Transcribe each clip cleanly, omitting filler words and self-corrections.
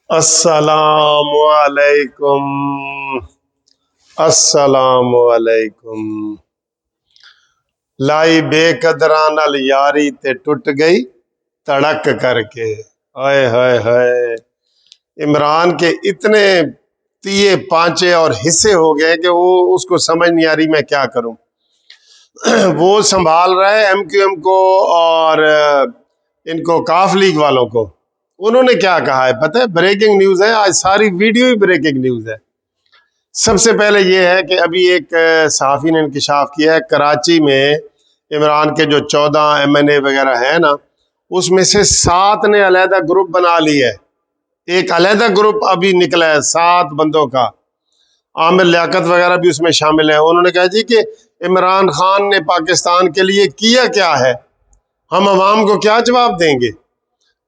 السلام علیکم، السلام علیکم۔ لائی بے قدراں نال یاری تے ٹوٹ گئی تڑک کر کے۔ ہائے ہائے ہائے، عمران کے اتنے تیے پانچے اور حصے ہو گئے کہ وہ اس کو سمجھ نہیں آ رہی میں کیا کروں۔ وہ سنبھال رہا ہے ایم کیو ایم کو اور ان کو کاف لیگ والوں کو۔ انہوں نے کیا کہا ہے پتہ ہے؟ بریکنگ نیوز ہے آج، ساری ویڈیو ہی بریکنگ نیوز ہے۔ سب سے پہلے یہ ہے کہ ابھی ایک صحافی نے انکشاف کیا ہے کراچی میں عمران کے جو 14 ایم این اے وغیرہ ہیں نا، اس میں سے 7 نے علیحدہ گروپ بنا لی ہے۔ ایک علیحدہ گروپ ابھی نکلا ہے 7 بندوں کا، عامر لیاقت وغیرہ بھی اس میں شامل ہیں۔ انہوں نے کہا جی کہ عمران خان نے پاکستان کے لیے کیا کیا ہے، ہم عوام کو کیا جواب دیں گے؟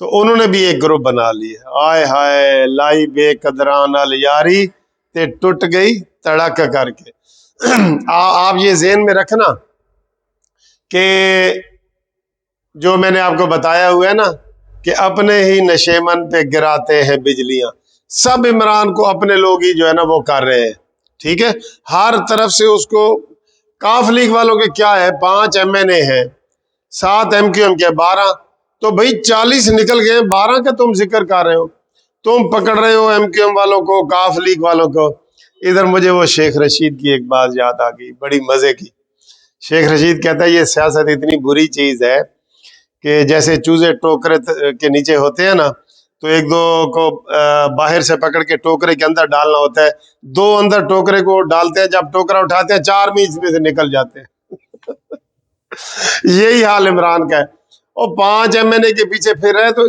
تو انہوں نے بھی ایک گروپ بنا لی ہے۔ آئے ہائے، لائی بے قدراں نال یاری تے ٹوٹ گئی تڑک کر کے۔ آپ یہ ذہن میں رکھنا کہ جو میں نے آپ کو بتایا ہوا ہے نا کہ اپنے ہی نشیمن پہ گراتے ہیں بجلیاں، سب عمران کو اپنے لوگ ہی جو ہے نا وہ کر رہے ہیں، ٹھیک ہے؟ ہر طرف سے اس کو کاف لیگ والوں کے کیا ہے، 5 ایم این اے ہیں، 7 ایم کیو ایم کے 12، تو بھائی 40 نکل گئے، 12 کا تم ذکر کر رہے ہو، تم پکڑ رہے ہو ایم کیو ایم والوں کو، کاف لیگ والوں کو۔ ادھر مجھے وہ شیخ رشید کی ایک بات یاد آ گئی، بڑی مزے کی۔ شیخ رشید کہتا ہے یہ سیاست اتنی بری چیز ہے کہ جیسے چوزے ٹوکرے کے نیچے ہوتے ہیں نا، تو ایک دو کو باہر سے پکڑ کے ٹوکرے کے اندر ڈالنا ہوتا ہے، 2 اندر ٹوکرے کو ڈالتے ہیں، جب ٹوکرا اٹھاتے ہیں 4 میچ میں سے نکل جاتے ہیں۔ یہی حال عمران کا ہے، اور 5 ایم این اے کے پیچھے پھر رہے۔ تو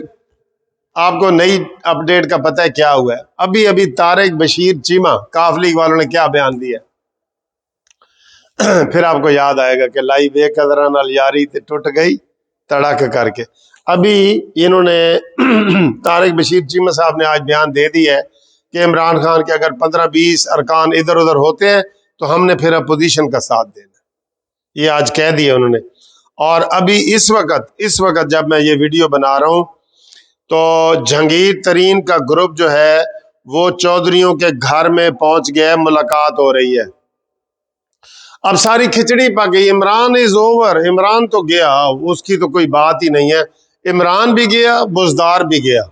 آپ کو نئی اپ ڈیٹ کا پتہ ہے کیا ہوا ہے؟ ابھی طارق بشیر چیمہ کاف لیگ والوں نے کیا بیان دیا؟ پھر آپ کو یاد آئے گا کہ لائی بے قدراں نال یاری تے ٹوٹ گئی تڑک کر کے۔ ابھی انہوں نے طارق بشیر چیمہ صاحب نے آج بیان دے دی ہے کہ عمران خان کے اگر 15-20 ارکان ادھر ادھر ہوتے ہیں تو ہم نے پھر اپوزیشن کا ساتھ دینا، یہ آج کہہ دیا انہوں نے۔ اور ابھی اس وقت جب میں یہ ویڈیو بنا رہا ہوں تو جہانگیر ترین کا گروپ جو ہے وہ چودھریوں کے گھر میں پہنچ گیا ہے، ملاقات ہو رہی ہے۔ اب ساری کھچڑی پک گئی، عمران از اوور، عمران تو گیا، اس کی تو کوئی بات ہی نہیں ہے۔ عمران بھی گیا، بزدار بھی گیا۔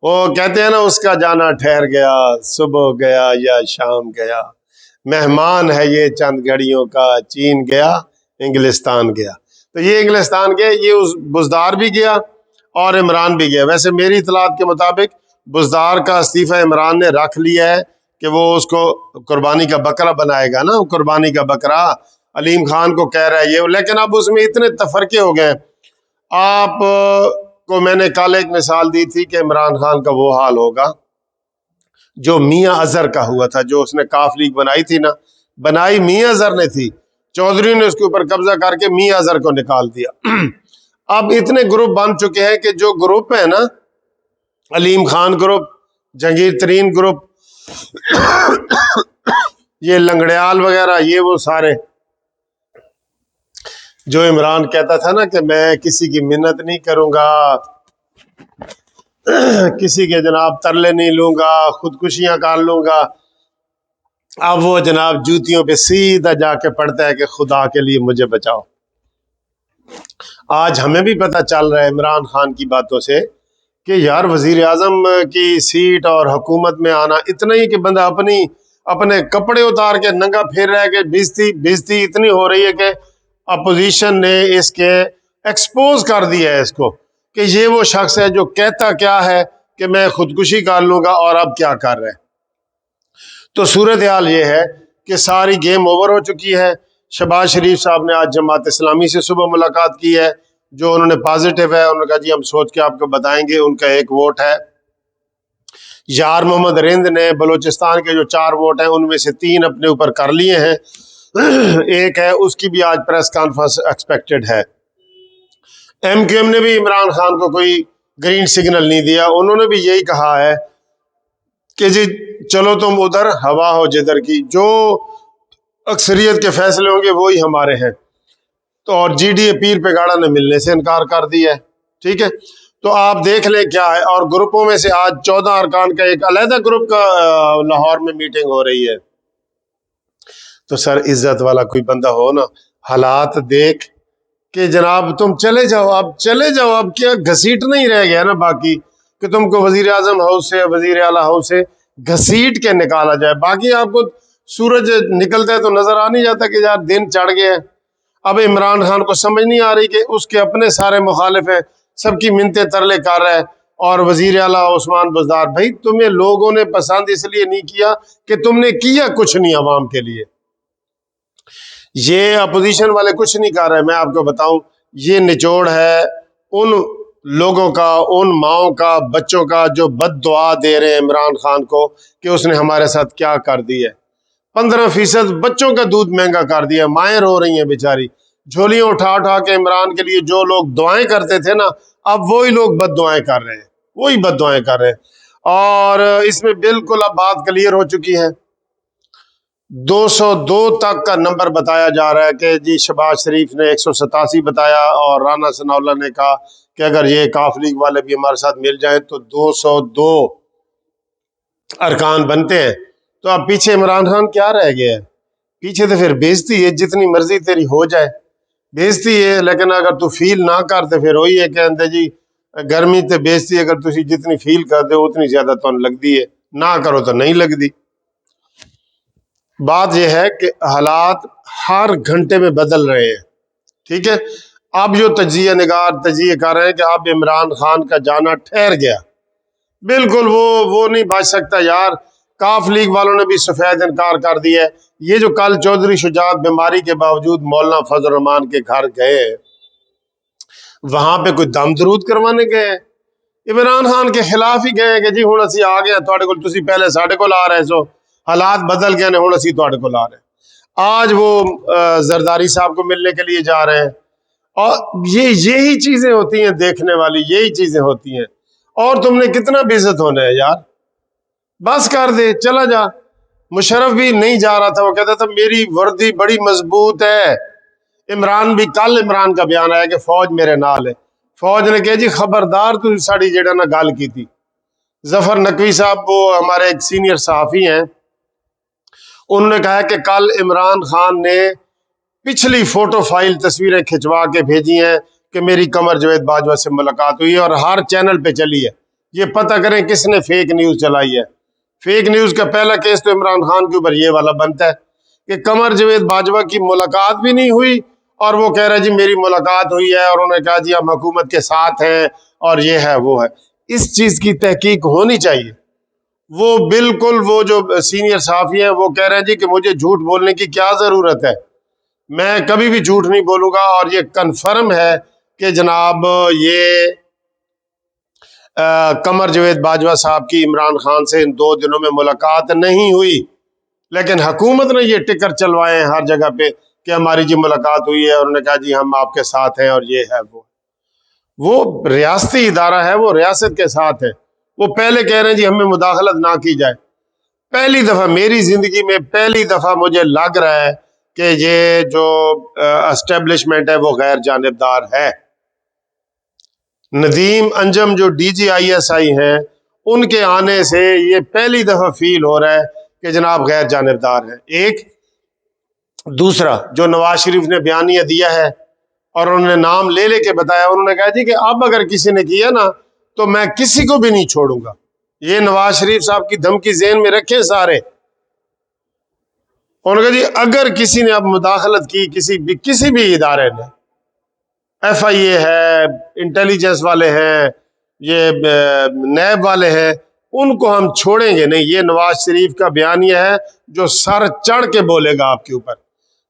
وہ کہتے ہیں نا اس کا جانا ٹھہر گیا، صبح گیا یا شام گیا، مہمان ہے یہ چند گھڑیوں کا، چین گیا انگلستان گیا۔ تو یہ انگلستان گیا، یہ اس بزدار بھی گیا اور عمران بھی گیا۔ ویسے میری اطلاعات کے مطابق بزدار کا استعفیٰ عمران نے رکھ لیا ہے کہ وہ اس کو قربانی کا بکرا بنائے گا نا، قربانی کا بکرا علیم خان کو کہہ رہا ہے یہ، لیکن اب اس میں اتنے تفرقے ہو گئے۔ آپ کو میں نے کل ایک مثال دی تھی کہ عمران خان کا وہ حال ہوگا جو میاں اظہر کا ہوا تھا، جو اس نے کاف لیگ بنائی تھی نا، بنائی میاں اظہر نے تھی، چودھری نے اس کے اوپر قبضہ کر کے میاں اظہر کو نکال دیا۔ اب اتنے گروپ بن چکے ہیں کہ جو گروپ ہے نا، علیم خان گروپ، جہانگیر ترین گروپ، یہ لنگڑیال وغیرہ، یہ وہ سارے، جو عمران کہتا تھا نا کہ میں کسی کی منت نہیں کروں گا، کسی کے جناب ترلے نہیں لوں گا، خودکشیاں کر لوں گا، اب وہ جناب جوتیوں پہ سیدھا جا کے پڑتا ہے کہ خدا کے لیے مجھے بچاؤ۔ آج ہمیں بھی پتہ چل رہا ہے عمران خان کی باتوں سے کہ یار وزیر اعظم کی سیٹ اور حکومت میں آنا اتنا ہی کہ بندہ اپنے کپڑے اتار کے ننگا پھر رہا ہے کہ بےزتی اتنی ہو رہی ہے کہ اپوزیشن نے اس کے ایکسپوز کر دیا ہے اس کو کہ یہ وہ شخص ہے جو کہتا کیا ہے کہ میں خودکشی کر لوں گا اور اب کیا کر رہا ہے۔ تو صورتحال یہ ہے کہ ساری گیم اوور ہو چکی ہے۔ شہباز شریف صاحب نے آج جماعت اسلامی سے صبح ملاقات کی ہے، جو انہوں نے پازیٹیو ہے، انہوں نے کہا جی ہم سوچ کے آپ کو بتائیں گے، ان کا 1 ووٹ ہے۔ یار محمد رند نے بلوچستان کے جو 4 ووٹ ہیں ان میں سے 3 اپنے اوپر کر لیے ہیں، 1 ہے، اس کی بھی آج پریس کانفرنس ایکسپیکٹڈ ہے۔ ایم کیو ایم نے بھی عمران خان کو کوئی گرین سگنل نہیں دیا، انہوں نے بھی یہی کہا ہے کہ جی چلو تم ادھر ہوا ہو جدھر کی، جو اکثریت کے فیصلے ہوں گے وہی ہمارے ہیں۔ تو اور جی ڈی اے پیر پہ گاڑا نے ملنے سے انکار کر دیا ہے، ٹھیک ہے۔ تو آپ دیکھ لیں کیا ہے. اور گروپوں میں سے آج 14 ارکان کا ایک علیحدہ گروپ کا لاہور میں میٹنگ ہو رہی ہے. تو سر عزت والا کوئی بندہ ہو نا, حالات دیکھ کہ جناب تم چلے جاؤ, اب چلے جاؤ, اب کیا گھسیٹ نہیں رہ گیا نا باقی کہ تم کو وزیر اعظم ہاؤس سے, وزیر اعلیٰ ہاؤس سے گھسیٹ کے نکالا جائے. باقی آپ کو سورج نکلتا ہے تو نظر آ نہیں جاتا کہ یار دن چڑھ گئے ہیں. اب عمران خان کو سمجھ نہیں آ رہی کہ اس کے اپنے سارے مخالف ہیں, سب کی منتیں ترلے کر رہے ہیں. اور وزیر اعلیٰ عثمان بزدار, بھائی تمہیں لوگوں نے پسند اس لیے نہیں کیا کہ تم نے کیا کچھ نہیں عوام کے لیے. یہ اپوزیشن والے کچھ نہیں کر رہے. میں آپ کو بتاؤں, یہ نچوڑ ہے ان لوگوں کا, ان ماؤں کا, بچوں کا جو بد دعا دے رہے ہیں عمران خان کو کہ اس نے ہمارے ساتھ کیا کر دی ہے. 15% بچوں کا دودھ مہنگا کر دیا. مائیں رو رہی ہیں بیچاری, جھولیاں اٹھا اٹھا کے عمران کے لیے جو لوگ دعائیں کرتے تھے نا, اب وہی لوگ بد دعائیں کر رہے ہیں, وہی بد دعائیں کر رہے ہیں. اور اس میں بالکل اب بات کلیئر ہو چکی ہے. 202 تک کا نمبر بتایا جا رہا ہے کہ جی شہباز شریف نے 187 بتایا, اور رانا ثناء اللہ نے کہا کہ اگر یہ کاف لیگ والے بھی ہمارے ساتھ مل جائیں تو 202 ارکان بنتے ہیں. تو اب پیچھے عمران خان کیا رہ گیا ہے؟ پیچھے تو پھر بےزتی ہے, جتنی مرضی تیری ہو جائے بےزتی ہے. لیکن اگر تو فیل نہ کرتے پھر وہی ہے کہ جی گرمی تے بےزتی, اگر تسی جتنی فیل کرتے ہو اتنی زیادہ تو لگتی ہے, نہ کرو تو نہیں لگتی. بات یہ ہے کہ حالات ہر گھنٹے میں بدل رہے ہیں, ٹھیک ہے. اب جو تجزیہ نگار تجزیہ کر رہے ہیں کہ اب عمران خان کا جانا ٹھہر گیا, بالکل وہ نہیں بچ سکتا یار. کاف لیگ والوں نے بھی سفید انکار کر دیا ہے. یہ جو کل چودھری شجاعت بیماری کے باوجود مولانا فضل الرحمان کے گھر گئے, وہاں پہ کوئی دم درود کروانے گئے, عمران خان کے خلاف ہی گئے کہ جی ہوں اسی آ گئے تھوڑے کو, تسی پہلے ساڈے کو آ رہے سو, حالات بدل گئے نے, ہوں اسی تھوڑے کو آ رہے ہیں. آج وہ زرداری صاحب کو ملنے کے لیے جا رہے ہیں. اور یہی چیزیں ہوتی ہیں دیکھنے والی, یہی چیزیں ہوتی ہیں. اور تم نے کتنا بے عزت ہونا ہے یار, بس کر دے, چلا جا. مشرف بھی نہیں جا رہا تھا, وہ کہتا تھا میری وردی بڑی مضبوط ہے. عمران بھی, کل عمران کا بیان آیا کہ فوج میرے نال ہے. فوج نے کہا جی خبردار تو ساڑی جیڑا نہ گال کی تھی. ظفر نقوی صاحب وہ ہمارے ایک سینئر صحافی ہیں, انہوں نے کہا کہ کل عمران خان نے پچھلی فوٹو فائل تصویریں کھنچوا کے بھیجی ہیں کہ میری قمر جاوید باجوہ سے ملاقات ہوئی ہے, اور ہر چینل پہ چلی ہے. یہ پتہ کریں کس نے فیک نیوز چلائی ہے. فیک نیوز کا پہلا کیس تو عمران خان کے اوپر یہ والا بنتا ہے کہ قمر جاوید باجوہ کی ملاقات بھی نہیں ہوئی, اور وہ کہہ رہا جی میری ملاقات ہوئی ہے, اور انہوں نے کہا جی ہم حکومت کے ساتھ ہیں اور یہ ہے وہ ہے. اس چیز کی تحقیق ہونی چاہیے. وہ بالکل وہ جو سینئر صحافی ہیں وہ کہہ رہے ہیں جی کہ مجھے جھوٹ بولنے کی کیا ضرورت ہے, میں کبھی بھی جھوٹ نہیں بولوں گا. اور یہ کنفرم ہے کہ جناب یہ قمر جاوید باجوہ صاحب کی عمران خان سے ان 2 دنوں میں ملاقات نہیں ہوئی, لیکن حکومت نے یہ ٹکر چلوائے ہیں ہر جگہ پہ کہ ہماری جی ملاقات ہوئی ہے, اور انہوں نے کہا جی ہم آپ کے ساتھ ہیں اور یہ ہے وہ ریاستی ادارہ ہے, وہ ریاست کے ساتھ ہے. وہ پہلے کہہ رہے ہیں جی ہمیں مداخلت نہ کی جائے. پہلی دفعہ میری زندگی میں پہلی دفعہ مجھے لگ رہا ہے کہ یہ جو اسٹیبلشمنٹ ہے وہ غیر جانبدار ہے. ندیم انجم جو D G I S I ہیں, ان کے آنے سے یہ پہلی دفعہ فیل ہو رہا ہے کہ جناب غیر جانبدار ہیں. ایک دوسرا جو نواز شریف نے بیانیہ دیا ہے اور انہوں نے نام لے کے بتایا, انہوں نے کہا جی کہ اب اگر کسی نے کیا نا تو میں کسی کو بھی نہیں چھوڑوں گا. یہ نواز شریف صاحب کی دھمکی ذہن میں رکھیں سارے. انہوں نے کہا جی اگر کسی نے اب مداخلت کی کسی بھی ادارے نے, ایف آئی اے ہے, انٹیلیجنس والے ہیں, یہ نیب والے ہیں, ان کو ہم چھوڑیں گے نہیں. یہ نواز شریف کا بیانیہ ہے جو سر چڑھ کے بولے گا آپ کے اوپر.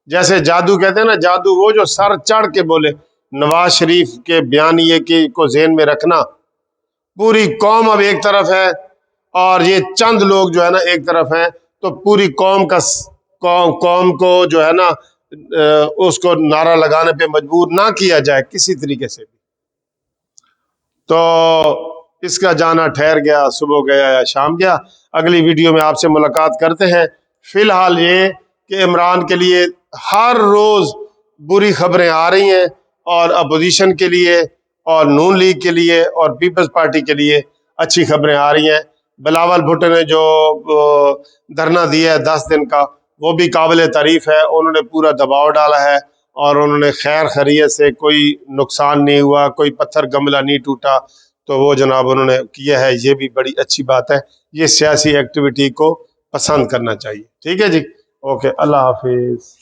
جیسے جادو کہتے ہیں نا, جادو وہ جو سر چڑھ کے بولے. نواز شریف کے بیانیے کو ذہن میں رکھنا. پوری قوم اب ایک طرف ہے اور یہ چند لوگ جو ہے نا ایک طرف ہیں, تو پوری قوم کو جو ہے نا اس کو نعرہ لگانے پہ مجبور نہ کیا جائے کسی طریقے سے بھی. تو اس کا جانا ٹھہر گیا, صبح گیا یا شام گیا. اگلی ویڈیو میں آپ سے ملاقات کرتے ہیں. فی الحال یہ کہ عمران کے لیے ہر روز بری خبریں آ رہی ہیں, اور اپوزیشن کے لیے اور نون لیگ کے لیے اور پیپلز پارٹی کے لیے اچھی خبریں آ رہی ہیں. بلاول بھٹو نے جو دھرنا دیا ہے 10 دن کا، وہ بھی قابل تعریف ہے. انہوں نے پورا دباؤ ڈالا ہے اور انہوں نے خیر خیریت سے، کوئی نقصان نہیں ہوا، کوئی پتھر گملہ نہیں ٹوٹا، تو وہ جناب انہوں نے کیا ہے. یہ بھی بڑی اچھی بات ہے. یہ سیاسی ایکٹیویٹی کو پسند کرنا چاہیے. ٹھیک ہے جی، اوکے، اللہ حافظ.